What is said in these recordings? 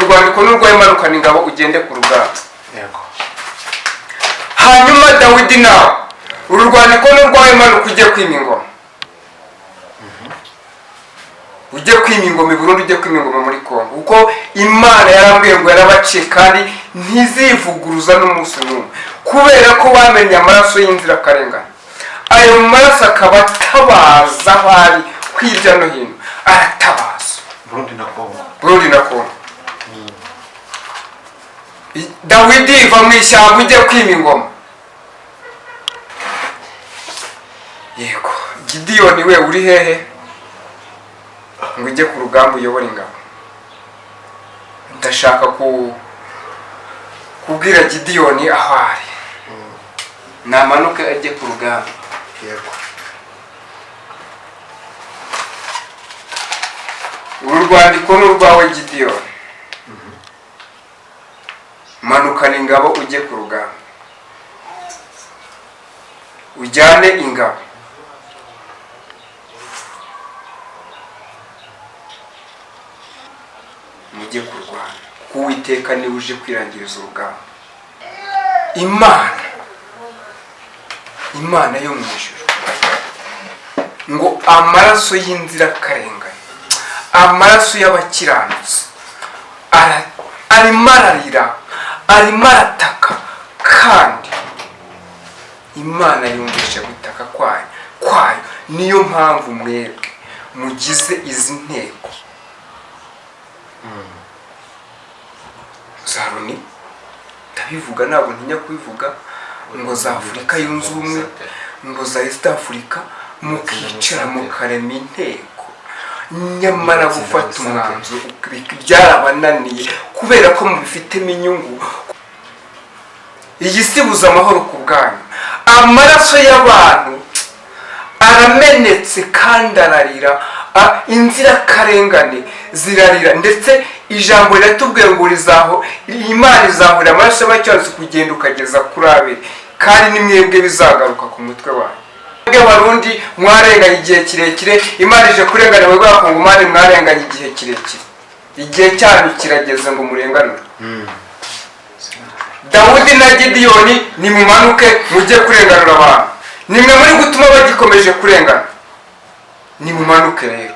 urwandiko n'urwayimanukana ingabo ugende ku rugamba. yego. Hanyuma Dawidi nawe uru rwandiko n'urwayimanuka ujye kwima ingoma. Ujye kwima ingoma i Burundi, ujye kwima ingoma muri Kongo, kuko Imana yarambwiye ngo yarabaciye kandi ntizivuguruza n'umunsi n'umwe, kubera ko bamenye amaraso y'inzirakarengane. Ayo maraso akaba atabaza aho ari hirya no hino, aratabaza Burundi na Kongo. Dawidi va mu ishyamba ujye kwima ingoma. Yego, Gideyoni we uri hehe? Ngo ujye ku rugamba uyobora ingabo. Ndashaka kubwira Gideyoni aho ari, namanuke ajye ku rugamba. Yego. Uru rwandiko n'urwawe Gideyoni. Manukana ingabo ujye ku rugamba, ujyane ingabo. Mujye kurwana, kuko Uwiteka niwe uje kwirangiriza urugamba. Imana yo mu ijuru ngo amaraso y'inzirakarengane, amaraso y'abakiranutsi arimo ararira, arimo arataka, kandi Imana yumvisha gutaka kwayo. Niyo mpamvu mwebwe mugize izi nteko za Loni, ndabivuga ntabwo ntinya kubivuga, ngo za Afurika yunze ubumwe, ngo za East Africa, mukicara mukarema inteko, nyamara gufata umwanzuro byarabananiye kubera ko mubifitemo inyungu. Iyi si buza amahoro ku bwanyu. Amaraso y'abantu aramenetse kandi ararira, inzirakarengane zirarira, ndetse ijambo riratubwiye ngo Imana izahura amaraso y'abacyanze kugenda ukageza kuri abiri, kandi nimwebwe bizagaruka ku mutwe wanyu. Abarundi mwarenganye igihe kirekire, Imana ije kurengana mwebwe Abakongomani mwarenganye igihe kirekire. Igihe cyanyu kirageze ngo murenganure. Dawudi na Gideyoni nimumanuke mujye kurenganura abantu. Nimwe muri gutuma bagikomeje kurengana. Nimumanuke rero.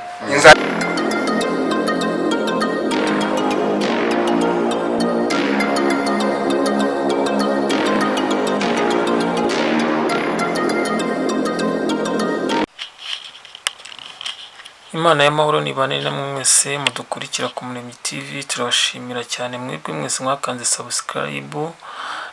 Imana y'amahoro nibane namwe mwese mudukurikira ku Muremyi TV. Turabashimira cyane mwebwe mwese mwakanze subscribe,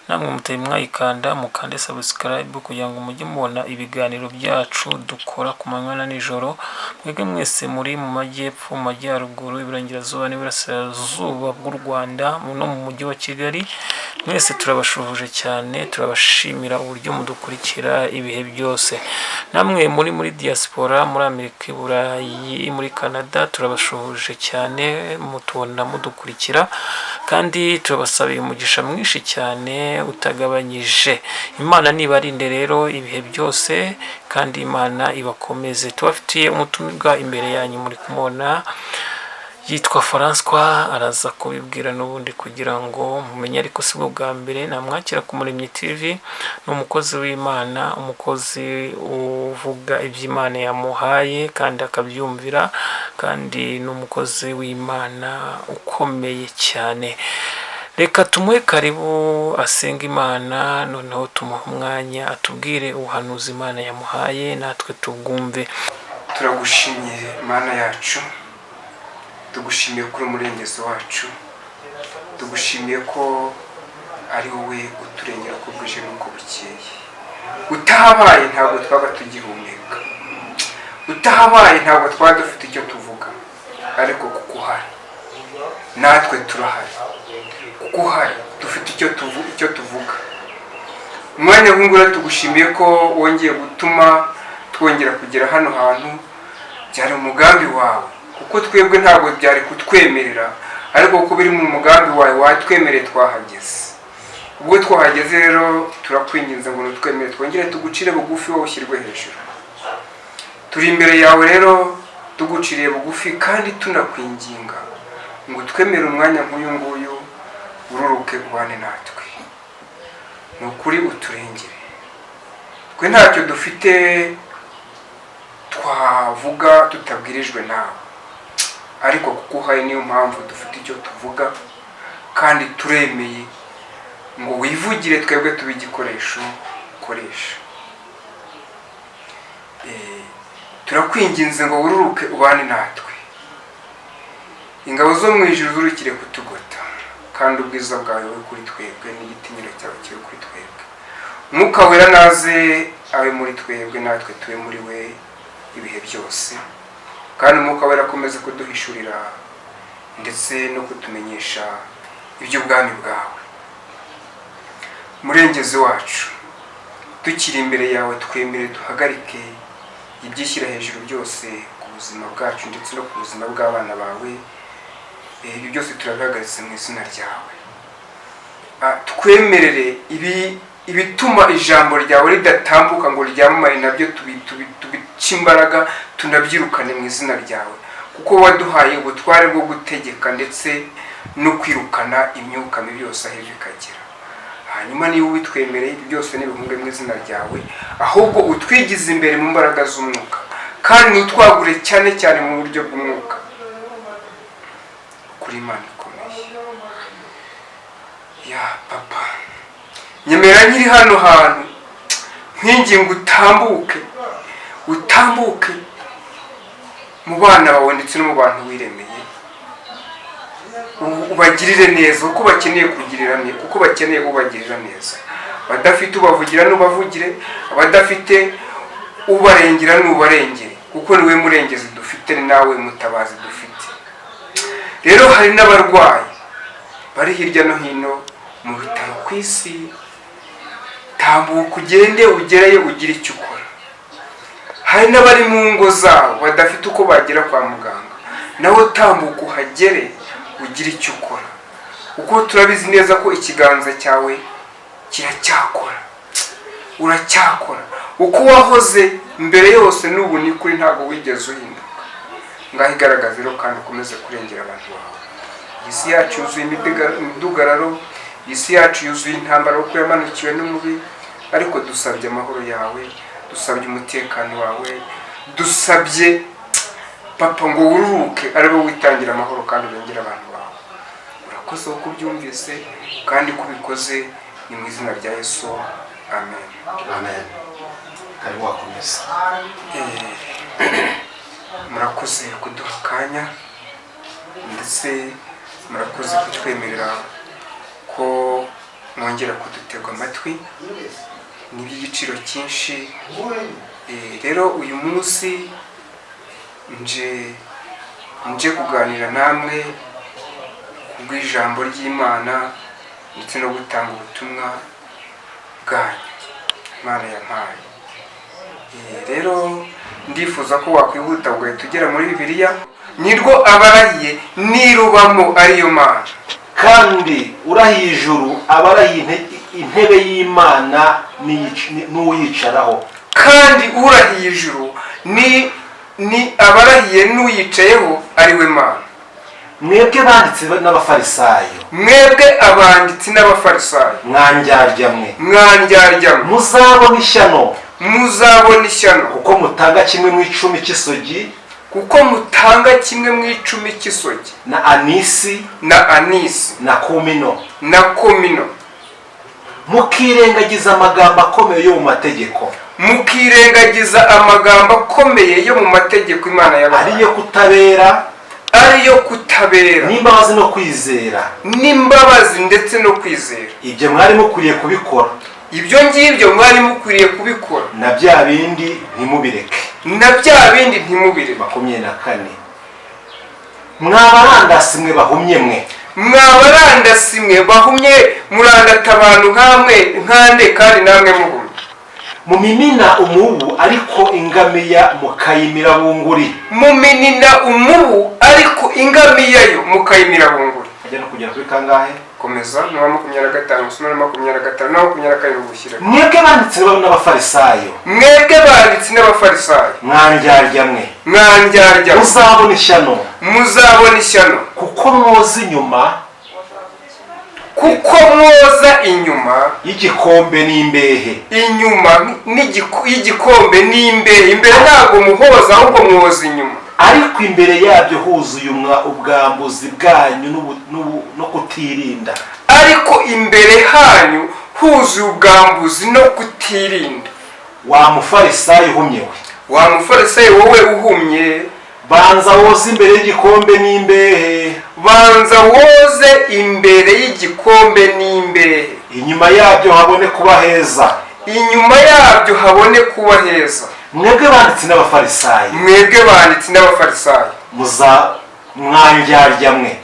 namwe mutari mwayikanda mukande subscribe kugira ngo mujye mubona ibiganiro byacu dukora ku manywa na nijoro. Mwebwe mwese muri mu majyepfo, mu majyaruguru, iburengerazuba n'iburasirazuba bw'u Rwanda no mu mujyi wa Kigali, mwese turabashuhuje cyane, turabashimira uburyo mudukurikira ibihe byose. Namwe muri diaspora, muri Amerika, i Burayi, muri Canada, turabashuhuje cyane, mutubona mudukurikira, kandi turabasabiye umugisha mwinshi cyane utagabanyije. Imana nibarinde rero ibihe byose, kandi Imana ibakomeze. Tubafitiye umutumirwa imbere yanyu muri kumubona, yitwa François, araza kubibwira n'ubundi kugira ngo mumenye, ariko si bwo bwa mbere namwakira ku Muremyi TV. Ni umukozi w'Imana, umukozi uvuga iby'Imana yamuhaye kandi akabyumvira, kandi ni umukozi w'Imana ukomeye cyane. Reka tumuhe karibu asenga Imana, noneho tumuhe umwanya atubwire ubuhanuzi Imana yamuhaye natwe tubwumve. Turagushimiye Mana yacu, tugushimiye kuri umurengezi wacu, tugushimiye ko ari wowe uturengera ko bwije n'uko bukeye. Utahabaye ntabwo twaba tugihumeka, utahabaye ntabwo twaba dufite icyo tuvuga, ariko kuko uhari natwe turahari, kuko uhari dufite icyo tuvuga. Umwanya w'ingura tugushimiye ko wongeye gutuma twongera kugera hano hantu. Byari umugambi wawe, kuko twebwe ntabwo byari kutwemerera, ariko kuko biri mu mugambi wawe watwemereye twahageze. Ubwo twahageze rero turakwinginze ngo nutwemere twongere tugucire bugufi, wowe ushyirwe hejuru. Turi imbere yawe rero tuguciriye bugufi kandi tunakwinginga ngo twemere umwanya nk'uyu nguyu ururuke ubane natwe. Ni ukuri uturengere. Twe ntacyo dufite twavuga tutabwirijwe nawe, ariko kuko hari niyo mpamvu dufite icyo tuvuga, kandi turemeye ngo wivugire, twebwe tuba igikoresho ukoresha. Turakwinginze ngo ururuke ubane natwe. Ingabo zo mu ijuru zurukire kutugota, kandi ubwiza bwawe buri kuri twebwe n'igitinyiro cyawe kiri kuri twebwe. Umwuka wera naze abe muri twebwe, natwe tube muri we ibihe byose, kandi umwuka wera akomeze kuduhishurira ndetse no kutumenyesha iby'ubwami bwawe. Murengezi wacu, tukiri imbere yawe twemere duhagarike ibyishyira hejuru byose ku buzima bwacu ndetse no ku buzima bw'abana bawe. Ibi byose turabihagaritse mu izina ryawe. Twemerere ibituma ijambo ryawe ridatambuka ngo ryamamare, nabyo tubice imbaraga, tunabyirukane mu izina ryawe, kuko waduhaye ubutware bwo gutegeka ndetse no kwirukana imyuka mibi yose aho ikagera. Hanyuma niba ubitwemereye, ibi byose n'ibihumbe mu izina ryawe, ahubwo utwigize imbere mu mbaraga z'umwuka, kandi utwagure cyane cyane mu buryo bw'umwuka. Kuri Imana ikomeye ya papa, nyemera nyiri hano hantu nkwinginga utambuke mu bana bawe ndetse no mu bantu wiremeye, ubagirire neza kuko bakeneye kugirira neza, kuko bakeneye ubagirira neza. Abadafite ubavugira n'ubavugire, abadafite ubarengera n'ubarengere, kuko niwe murengezi dufite, ni nawe mutabazi dufite. Rero hari n'abarwayi bari hirya no hino mu bitaro ku isi, tambuka ugende ugereyo ugire icyo ukora. Hari n'abari mu ngo zabo badafite uko bagera kwa muganga, nawe tambuka uhagere ugire icyo ukora, kuko turabizi neza ko ikiganza cyawe kiracyakora, uracyakora. Uko wahoze mbere yose n'ubu ni kuri, ntabwo wigeze uhinduka. Ngaho igaragaza rero kandi ukomeze kurengera abantu bawe. Isi yacu yuzuye imidugararo, isi yacu yuzuye intambara kuko yamanukiwe n'umubi, ariko dusabye amahoro yawe, dusabye umutekano wawe, dusabye papa ngo ururuke, ari wowe witangira amahoro kandi urengera abantu bawe. Urakoze uko ubyumvise kandi kubikoze, ni mu izina rya Yesu, amen. Amen. Kari wakomeza. Murakoze kuduha akanya, ndetse murakoze kutwemerera ko mwongera kudutega amatwi, ni iby'igiciro cyinshi. Rero uyu munsi nje kuganira namwe kubw'ijambo ry'Imana ndetse no gutanga ubutumwa bwanyu Imana yampaye. Rero ndifuza ko wakwihuta ugahita ugera muri Bibiliya. Nirwo abarahiye nirubamo ariyo Mana, kandi urahiye ijuru abarahiye intebe y'Imana n'uyicaraho. kandi urahiye ijuru ni abarahiye n'uyicayeho ari we Mana. Mwebwe banditsi n'abafarisayo, mwebwe abanditsi n'abafarisayo, mwandyarya mwe, muzabona ishyano, kuko mutanga kimwe mu icumi cy'isogi, na anisi na komino, mukirengagiza amagambo akomeye yo mu mategeko, Imana yabahaye, ariyo kutabera n'imbabazi ndetse no kwizera. Ibyo mwari mukwiriye kubikora, ibyo ngibyo mwari mukwiriye kubikora, na bya bindi ntimubireke. 24. Mwabarandasi mwe bahumye, murandata abantu nkande kandi namwe muhumye. Mumimina umubu ariko ingamiya mukayimira bunguri. Ajya no kugera kuri kangahe? Komeza no 25 usoma 25 no 27 gushyira. Mwebwe banditsi n'abafarisayo, mwandyarya mwe, muzabona ishyano, muzabona ishyano kuko mwoza inyuma inyuma y'igikombe n'imbehe. inyuma y'igikombe n'imbehe. Imbere ntabwo muhoza ahubwo mwoza inyuma. Ariko imbere yabyo huzuye ubwambuzi bwanyu no kutirinda. Ariko imbere hanyu huzuye ubwambuzi no kutirinda. Wa mufarisayo uhumye we, wa mufarisayo wowe uhumye, banza woze imbere y'igikombe n'imbehe. banza woze imbere y'igikombe n'imbehe, inyuma yabyo habone kuba heza. inyuma yabyo habone kuba heza. Mwebwe banditsi n'abafarisayo, mwebwe banditsi n'abafarisayo, mwandyarya mwe,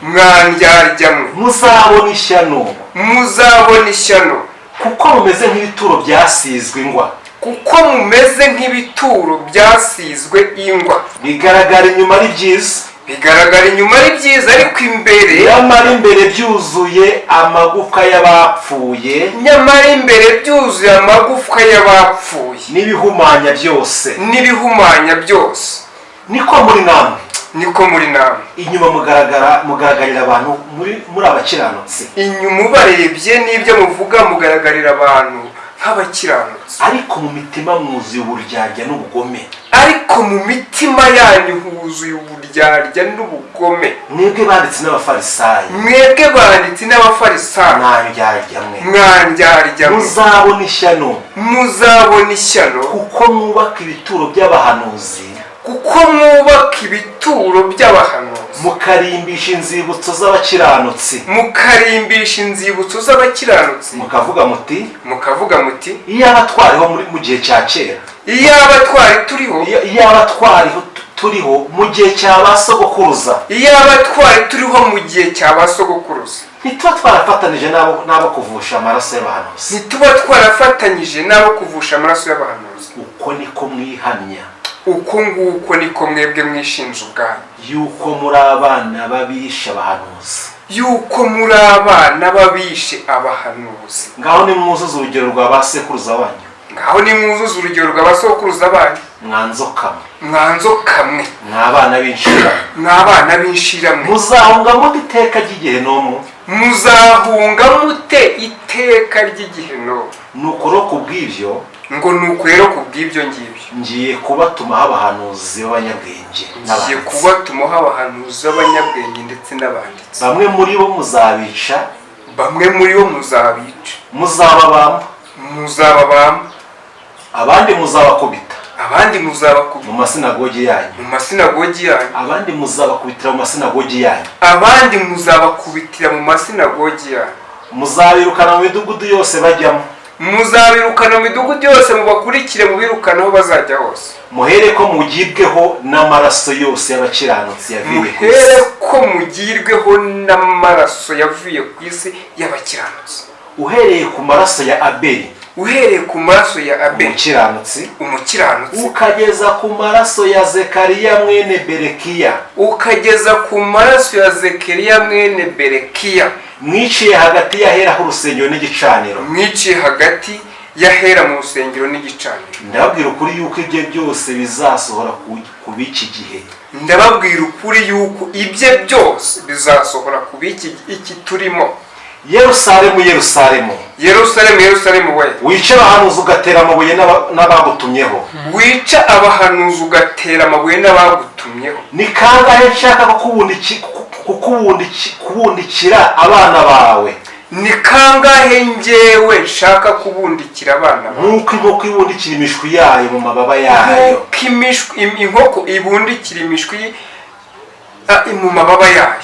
muzabona ishyano, muzabona ishyano, kuko mumeze nk'ibituro byasizwe ingwa. kuko mumeze nk'ibituro byasizwe ingwa. Bigaragara inyuma ari byiza, bigaragara inyuma ari byiza, ariko imbere, nyamara imbere byuzuye amagufwa y'abapfuye, nyamara imbere byuzuye amagufwa y'abapfuye n'ibihumanya byose, n'ibihumanya byose. niko muri namwe, niko muri namwe. inyuma mugaragarira abantu muri abakiranutsi, inyuma ubarebye n'ibyo muvuga mugaragarira abantu nk'abakiranutsi, ariko mu mitima mwuzuye uburyarya n'ubugome. ariko mu mitima yanyu huzuye uburyarya n'ubugome. Mwebwe banditsi n'abafarisayo, mwebwe banditsi n'abafarisayo, mwandyarya mwe, mwandyarya mwe, muzabona ishyano, muzabona ishyano, kuko mwubaka ibituro by'abahanuzi, kuko mwubaka ibituro by'abahanuzi, mukarimbisha inzibutso z'abakiranutsi, mukarimbisha inzibutso z'abakiranutsi, mukavuga muti, iyaba twariho mu gihe cya kera, iyaba twari turiho mu gihe cya ba sogokuruza, iyaba twari turiho mu gihe cya ba sogokuruza, ntituba twarafatanije n'abo kuvusha amaraso y'abahanuzi, ntituba twarafatanyije n'abo kuvusha amaraso y'abahanuzi. uko niko mwihamya, uko nguko niko mwebwe mwishinja ubwanyu, yuko muri abana babishe abahanuzi, yuko muri abana babishe abahanuzi. ngaho nimwuzuze urugero rwa ba sekuruza banyu, ngaho nimwuzuze urugero rwa ba sokuruza banyu, mwanzoka mwe, mwabana b'inshira, muzahunga mute iteka ry'igihenomu, muzahunga mute iteka ry'igihenomu. nuko rero kubw'ibyo, ngo nuko rero kubw'ibyo ngibyo ngiye kubatumaho abahanuzi b'abanyabwenge, ngiye kubatumaho abahanuzi b'abanyabwenge ndetse n'abanditsi. bamwe muri bo muzabica, muzababamba, abandi muzabakubita, mu masinagogi yanyu, abandi muzabakubitira mu masinagogi yanyu, muzabirukana mu midugudu yose bajyamo, mubakurikire mubirukana aho bazajya hose. muhere ko mugibweho n'amaraso yose y'abakiranutsi yavuye ku isi, y'abakiranutsi, uhereye ku maraso ya Abeli, umukiranutsi, ukageza ku maraso ya Zekariya mwene Berekiya, mwiciye hagati y'ahera h'urusengero n'igicaniro, yahera mu rusengero n'igicaniro. ndababwira ukuri yuko ibyo byose bizasohora ku b'iki gihe, ku b'iki turimo. Yerusalemu we, wica abahanuzi ugatera amabuye n'abagutumyeho, ni kangahe nshaka kubundikira abana bawe, ni kangahe njyewe nshaka kubundikira abana bawe, nk'uko inkoko ibundikira imishwi yayo mu mababa yayo, inkoko ibundikira imishwi mu mababa yayo.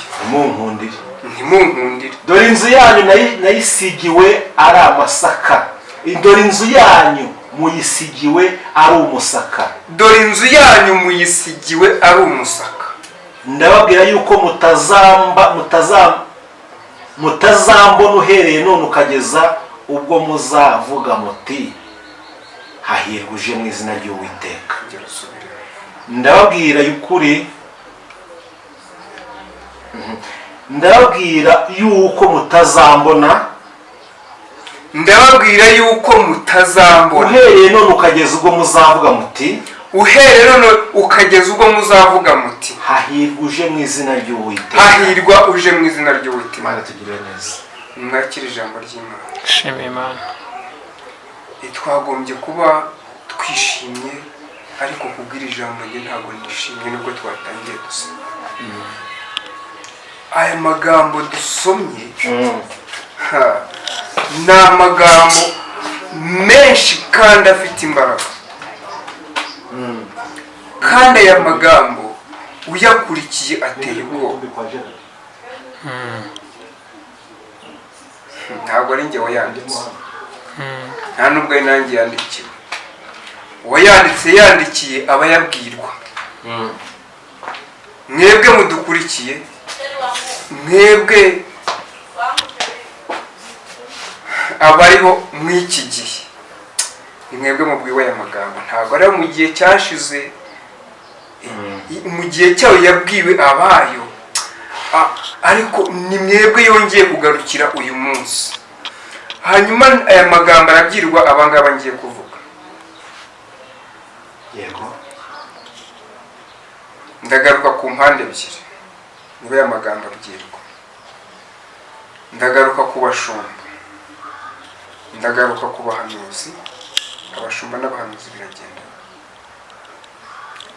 Ntimunkundire. dore inzu yanyu nayisigiwe ari amasaka, dore inzu yanyu muyisigiwe ari umusaka, ndababwira yuko mutazambona uhereye none ukageza ubwo muzavuga muti hahirwa uje mu izina ry'Uwiteka. ndababwira yuko mutazambona uhereye none ukageza ubwo muzavuga muti uhereye none ukageza ubwo muzavuga muti hahirwa uje mu izina ry'Uwiteka. hahirwa uje mu izina ry'Uwiteka. Imana tugirire neza. Mwakire ijambo ry'Imana. shima Imana. Twagombye kuba twishimye, ariko kubwira ijambo rye ntabwo nishimye nubwo twatangiye dusoma. Aya magambo dusomye ni amagambo menshi kandi afite imbaraga, kandi aya magambo uyakurikiye ateye ubwoba. Ntabwo ari njye wayanditse, nta nubwo ari nanjye yandikiwe. Uwayanditse yandikiye abayabwirwa. Mwebwe mudukurikiye, mwebwe abariho mw'iki gihe, ni mwebwe mubwiwe aya magambo. Ntabwo ari mu gihe cyashize, mu gihe cyayo yabwiwe abayo, ariko ni mwebwe yongeye kugarukira uyu munsi. Hanyuma aya magambo arabwirwa abangaba ngiye kuvuga. Yego. Ndagaruka ku mpande ebyiri niba aya magambo abwirwa. Ndagaruka ku bashumba, ndagaruka ku bahanuzi. Abashumba n'abahanuzi biragenda.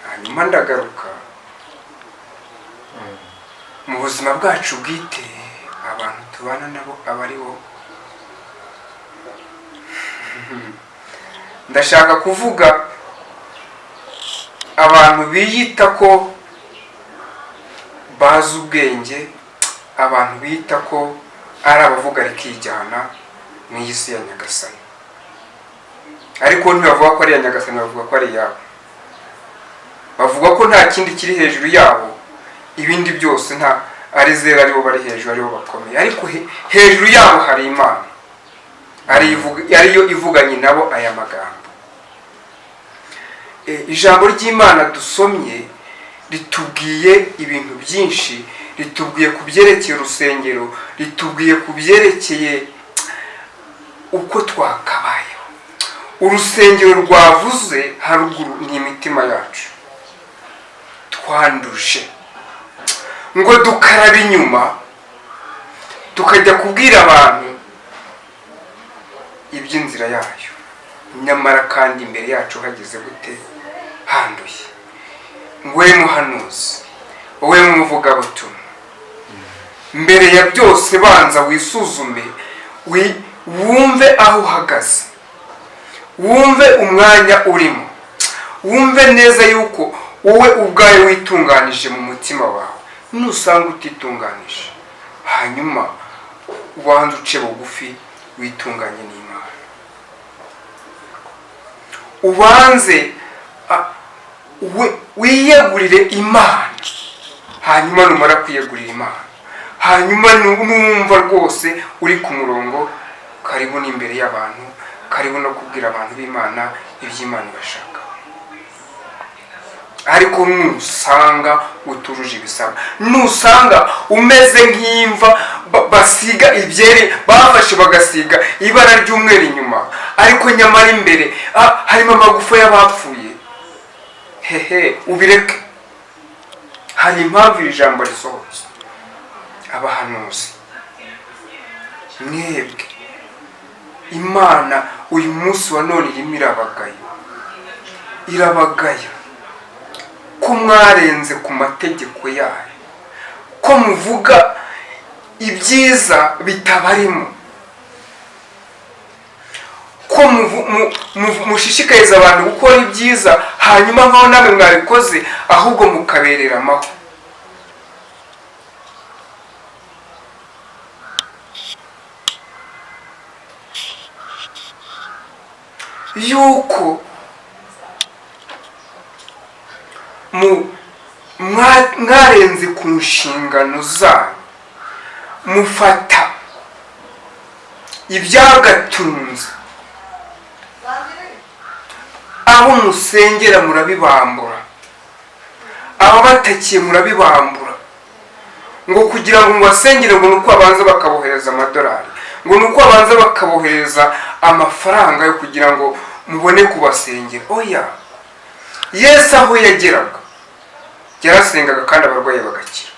Hanyuma ndagaruka mu buzima bwacu bwite, abantu tubana nabo abariho. Ndashaka kuvuga abantu biyita ko bazi ubwenge, abantu biyita ko ari abavuga rikijyana mu iyi si ya Nyagasani, ariko ntibavuga ko ari iya Nyagasani, bavuga ko ari iyabo. Bavuga ko nta kindi kiri hejuru yabo, ibindi byose nta ari zero, aribo bari hejuru, aribo bakomeye. Ariko hejuru yabo hari Imana, ariyo ivuganye nabo aya magambo. Ijambo ry'Imana dusomye ritubwiye ibintu byinshi. Ritubwiye ku byerekeye urusengero, ritubwiye ku byerekeye uko twakabayeho. Urusengero rwavuze haruguru ni imitima yacu twanduje, ngo dukaraba inyuma tukajya kubwira abantu iby'inzira yayo, nyamara kandi imbere yacu hageze gute? Handuye. Wowe muhanuzi, wowe muvugabutumwa, mbere ya byose banza wisuzume, wumve aho uhagaze, wumve umwanya urimo, wumve neza yuko wowe ubwawe witunganije mu mutima wawe. Nusanga utitunganije, hanyuma ubanze uce bugufi witunganye n'Imana. Ubanze wiyegurire Imana, hanyuma numara kwiyegurira Imana, hanyuma numva rwose uri ku murongo, karibu n'imbere y'abantu, karibu no kubwira abantu b'Imana iby'Imana bashaka. Ariko nusanga utujuje ibisabwa, nusanga umeze nk'imva basiga ibyere, bafashe bagasiga ibara ry'umweru inyuma, ariko nyamara imbere harimo amagufa y'abapfuye, hehe, ubireke. Hari impamvu iri jambo risohotse. Abahanuzi, mwebwe Imana uyu munsi wa none irimo irabagaya ko mwarenze ku mategeko yayo, ko muvuga ibyiza bitabarimo, ko mushishikariza abantu gukora ibyiza, hanyuma nkaho namwe mwabikoze ahubwo mukaberera amaho. Yuko mwarenze ku nshingano zanyu, mufata ibyagatunze, aho musengera murabibambura, aho batakiye murabibambura, ngo kugira ngo mubasengere ngo nuko abanza bakabohereza amadolari, ngo nuko abanza bakabohereza amafaranga yo kugira ngo mubone kubasengera. Oya, Yesu aho yageraga yarasengaga kandi abarwayi bagakira.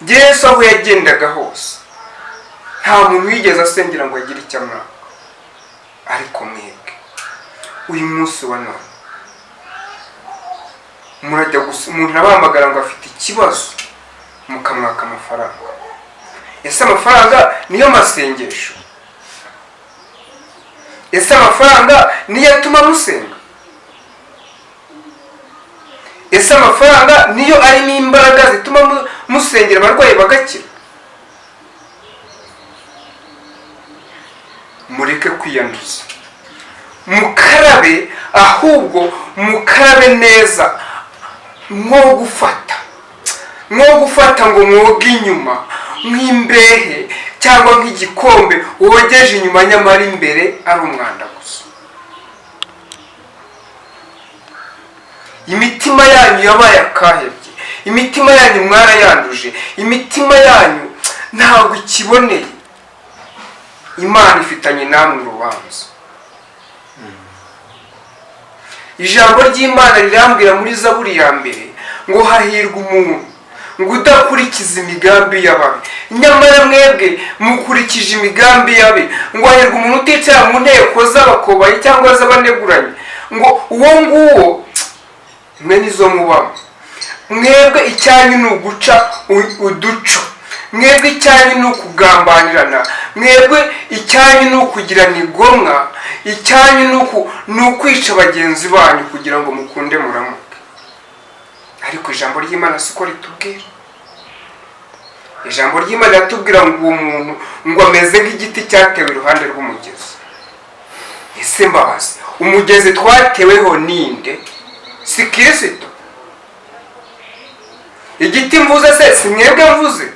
Yesu aho yagendaga hose nta muntu wigeze asengera ngo agire icyo amwaka. Ariko mwebwe uyu munsi wa none murajya umuntu abahamagara ngo afite ikibazo mukamwaka amafaranga. Ese amafaranga niyo masengesho? Ese amafaranga niyo atuma musenga? Ese amafaranga niyo arimo imbaraga zituma musengera abarwayi bagakira? Mureke kwiyanduza, mukarabe, ahubwo mukarabe neza, nko gufata ngo mwoge inyuma nk'imbehe cyangwa nk'igikombe wogeje inyuma nyamara imbere ari umwanda gusa. Imitima yanyu yabaye akahebye, imitima yanyu mwarayanduje, imitima yanyu ntabwo ikiboneye. Imana ifitanye namwe urubanza. Ijambo ry'Imana rirambwira muri Zaburi ya mbere ngo hahirwa umuntu ngo udakurikiza imigambi y'ababi, nyamara mwebwe mukurikije imigambi y'ababi. Ngo hahirwa umuntu uticara mu nteko z'abakobanyi cyangwa z'abaneguranye, ngo uwo nguwo mwe nizo mubamo. Mwebwe icyanyu ni uguca uduco, mwebwe icyanyu ni ukugambanirana, mwebwe icyanyu ni ukugirana igomwa, icyanyu ni ukwica bagenzi banyu kugira ngo mukunde muramuke. Ariko ijambo ry'Imana siko ritubwira. Ijambo ry'Imana ritubwira ngo uwo muntu ngo ameze nk'igiti cyatewe iruhande rw'umugezi. Ese mbabazi, umugezi twateweho ninde? Si Kristo? Igiti mvuze se si mwebwe mvuze?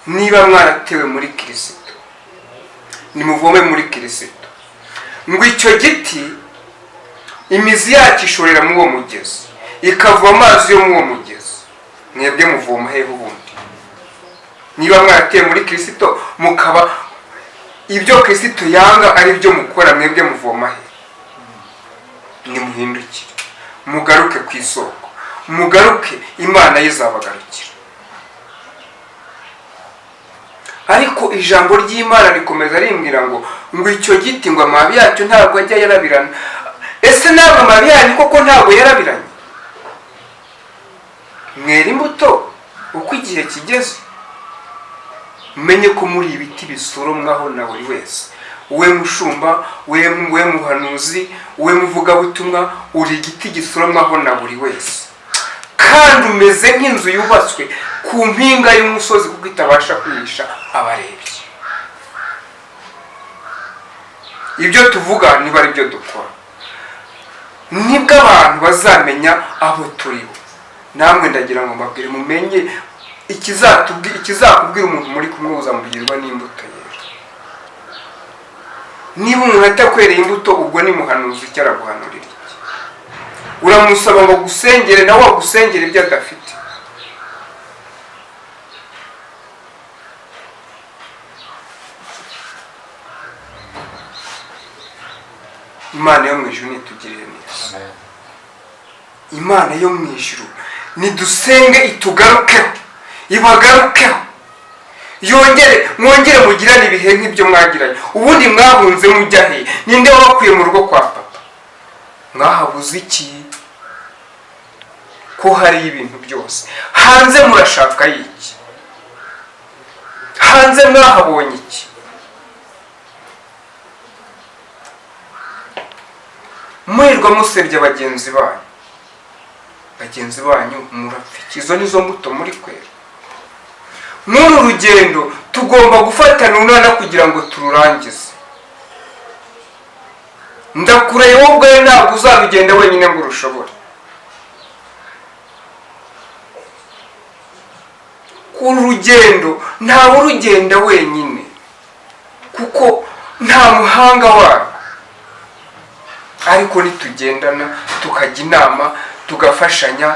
Niba mwaratewe muri Kristo, nimuvome muri Kristo. Ngo icyo giti imizi yacyo ishorera mu uwo mugezi, ikava amazi yo mu uwo mugezi. Mwebwe muvoma hehe ubundi? Niba mwaratewe muri Kristo mukaba ibyo Kristo yanga ari byo mukora, mwebwe muvoma he? Nimuhindukire, mugaruke ku isoko, mugaruke, Imana yizabagarukira. Ariko ijambo ry'Imana rikomeza rimbwira ngo icyo giti ngo amababi yacyo ntabwo ajya yarabirana. Ese ntabwo amababi yanyu koko ntabwo yarabiranye? Mwera imbuto uko igihe kigeze. Menye ko muri ibiti bisoromwaho na buri wese. Uwe mushumba, uwe muhanuzi, uwe muvugabutumwa, uri igiti gisoromwaho na buri wese. Kandi umeze nk'inzu yubatswe ku mpinga y'umusozi kuko itabasha kwihisha abarebye. Ibyo tuvuga niba ari byo dukora, nibwo abantu bazamenya abo turibo. Namwe ndagira ngo mbabwire mumenye ikizakubwira umuntu muri kumwe uzamubwirwa n'imbuto ye. Niba umuntu atakwereye imbuto, ubwo ni muhanuzi cyaraguhanurira iki? Uramusaba ngo gusengere nawe wagusengera ibyo adafite. Imana yo mu ijuru nitugirire neza. Imana yo mu ijuru nidusenge itugarukeho, ibagarukeho, mwongere mugirane ibihe nk'ibyo mwagiranye. Ubundi mwahunze mujya he? Ninde wabakuye mu rugo kwa papa? Mwahabuze iki? Ko hari ibintu byose hanze, murashaka iki? Hanze mwahabonye iki? Murirwa musebya bagenzi banyu murapfa. Izo nizo mbuto muri kwera. Muri rugendo tugomba gufatana unana kugira ngo tururangize. Ndakureye wowe ubwawe ntabwo uzabigenda wenyine ngo urushobore. Ku rugendo ntawe urugenda wenyine kuko nta muhanga warwo. Ariko nitugendana tukajya inama, tugafashanya,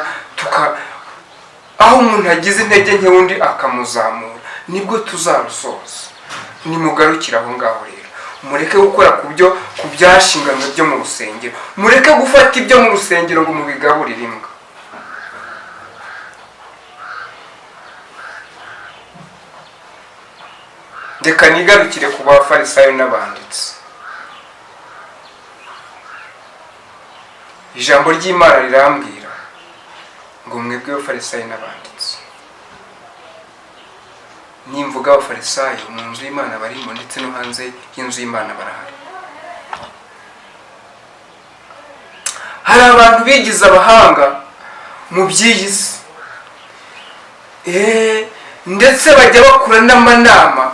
aho umuntu agize intege nke undi akamuzamura, nibwo tuzarusoza. Nimugarukira aho ngaho rero. mureke gukora ku byashinganwe byo mu rusengero, mureke gufata ibyo mu rusengero ngo mubigaburire imbwa. Reka nigarukire ku bafarisayo n'abanditsi. Ijambo ry'Imana rirambwira ngo mwebwe abafarisayo n'abanditsi, nimvuga abafarisayo mu nzu y'Imana barimo ndetse no hanze y'inzu y'Imana barahari. Hari abantu bigize abahanga mu by'iyi si, ndetse bajya bakura n'amanama,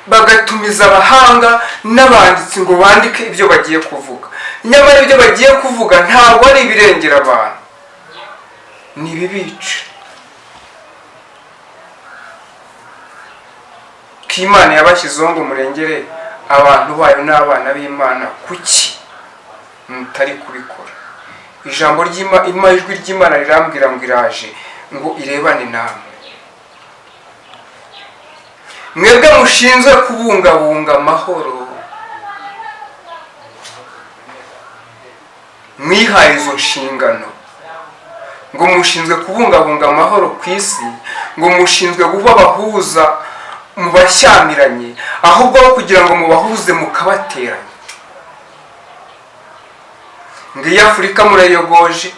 bagatumiza abahanga n'abanditsi ngo bandike ibyo bagiye kuvuga. Nyamara ibyo bagiye kuvuga ntabwo ari ibirengera abantu, ni ibibica. Ko Imana yabashyizeho ngo murengere abantu bayo n'abana b'Imana, kuki mutari kubikora? Ijambo ijwi ry'Imana rirambwira ngo iraje ngo irebane namwe. Mwebwe mushinzwe kubungabunga amahoro, mwihaye izo nshingano, ngo mushinzwe kubungabunga amahoro ku isi, ngo mushinzwe kuba abahuza mu bashyamiranye, ahubwo aho kugira ngo mubahuze mukabateranya. Ngo iyo Afurika murayogoje,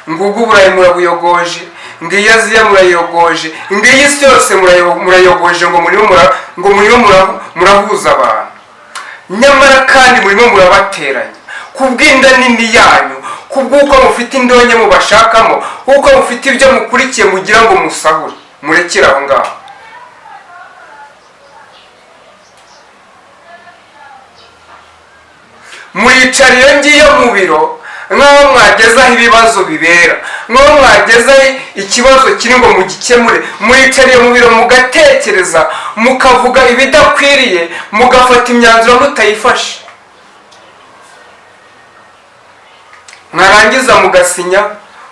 ngo ubw'Uburayi murabuyogoje, ngo iyo Aziya murayogoje, ngo iyi isi yose murayogoje, ngo murimo murahuza abantu. Nyamara kandi murimo murabateranya kubw'inda nini yanyu, kubw'uko mufite indonke mubashakamo, kuko mufite ibyo mukurikiye mugira ngo musahure. Murekere aho ngaho. Muricara iyo ngiyo mu biro nk'aho mwagezaho ibibazo bibera, nk'aho mwagezaho ikibazo kiri ngo mugikemure. Muricariye mu biro mugatekereza, mukavuga ibidakwiriye, mugafata imyanzuro mutayifashe. Mwarangiza mugasinya,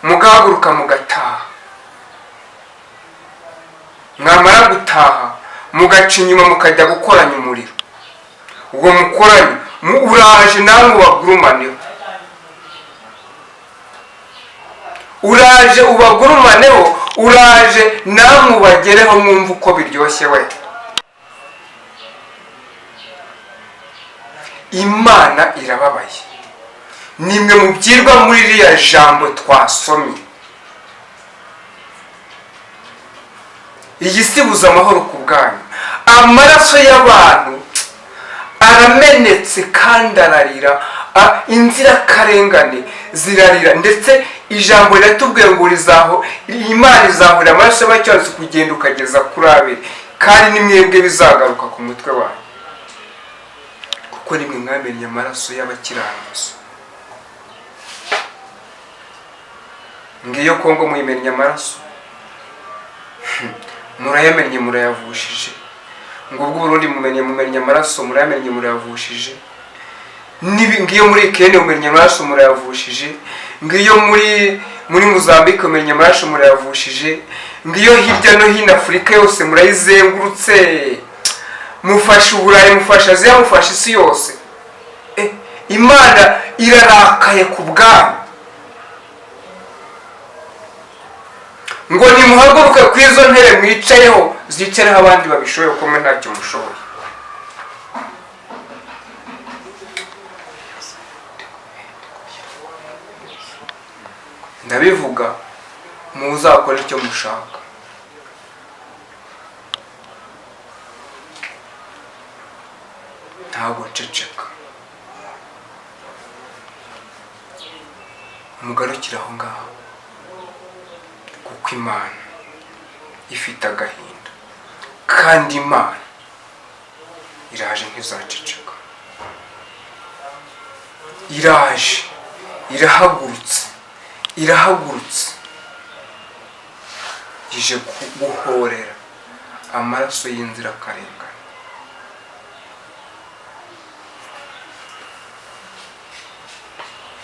mugahaguruka mugataha. Mwamara gutaha mugaca inyuma mukajya gukoranya umuriro. Ubwo mukoranye uraje namwe ubagurumaneho, uraje ubagurumaneho, uraje namwe ubagereho mwumva uko biryoshye. We Imana irababaye. Nimwe mubyirwa muri ririya jambo twasomye. Iyi si buza amahoro ku bwanyu. Amaraso y'abantu aramenetse kandi ararira, inzirakarengane zirarira, ndetse ijambo riratubwiye ngo Imana izahura amaraso y'abacyanze kugenda ukageza kuri Abeli, kandi nimwebwe bizagaruka ku mutwe wanyu, kuko nimwe mwamenye amaraso y'abakiranutsi. Ngiyo Kongo muyimennye amaraso, murayamenye murayavushije. Ngo ubwo Burundi mumennye amaraso, murayamenye murayavushije. Ngiyo muri Kenya mumennye amaraso murayavushije. Ngiyo muri Mozambique mumennye amaraso murayavushije. Ngiyo hirya no hino Afurika yose murayizengurutse. Mufasha Uburayi, mufasha Aziya, mufasha isi yose. Imana irarakaye ku bwanyu. Ngo nimuhaguruke ku izo ntebe mwicayeho, zicareho abandi babishoboye, kuko mwe ntacyo mushoboye. Ndabivuga muzakora icyo mushaka. Ntabwo ceceka. Mugarukire aho ngaho, kuko Imana ifite agahinda, kandi Imana iraje ntizaceceka. Iraje, irahagurutse, ije guhorera amaraso y'inzirakarengane.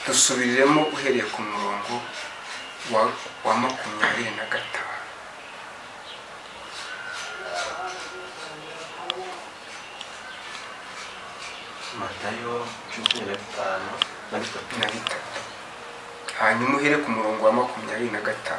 Dusubiriremo uhereye ku murongo wa 25. Matayo 25:3. hanyuma uhere ku murongo wa 25.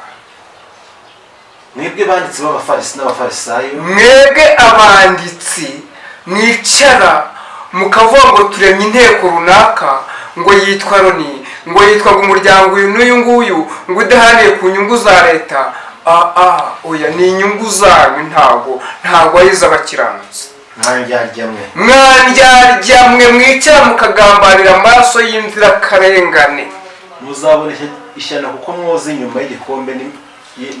Mwebwe banditsi b'abafarisi n'abafarisayo, mwebwe abanditsi mwicara mukavuga ngo turemye inteko runaka, ngo yitwa Loni, ngo yitwa umuryango uyu n'uyu nguyu, ngo udahaniye ku nyungu za leta. Oya, ni inyungu zawe, ntabwo ari iz'abakiranutsi. mwandyarya mwe mwicara mukagambanira amaraso y'inzirakarengane. muzabona ishyano kuko mwoza inyuma y'igikombe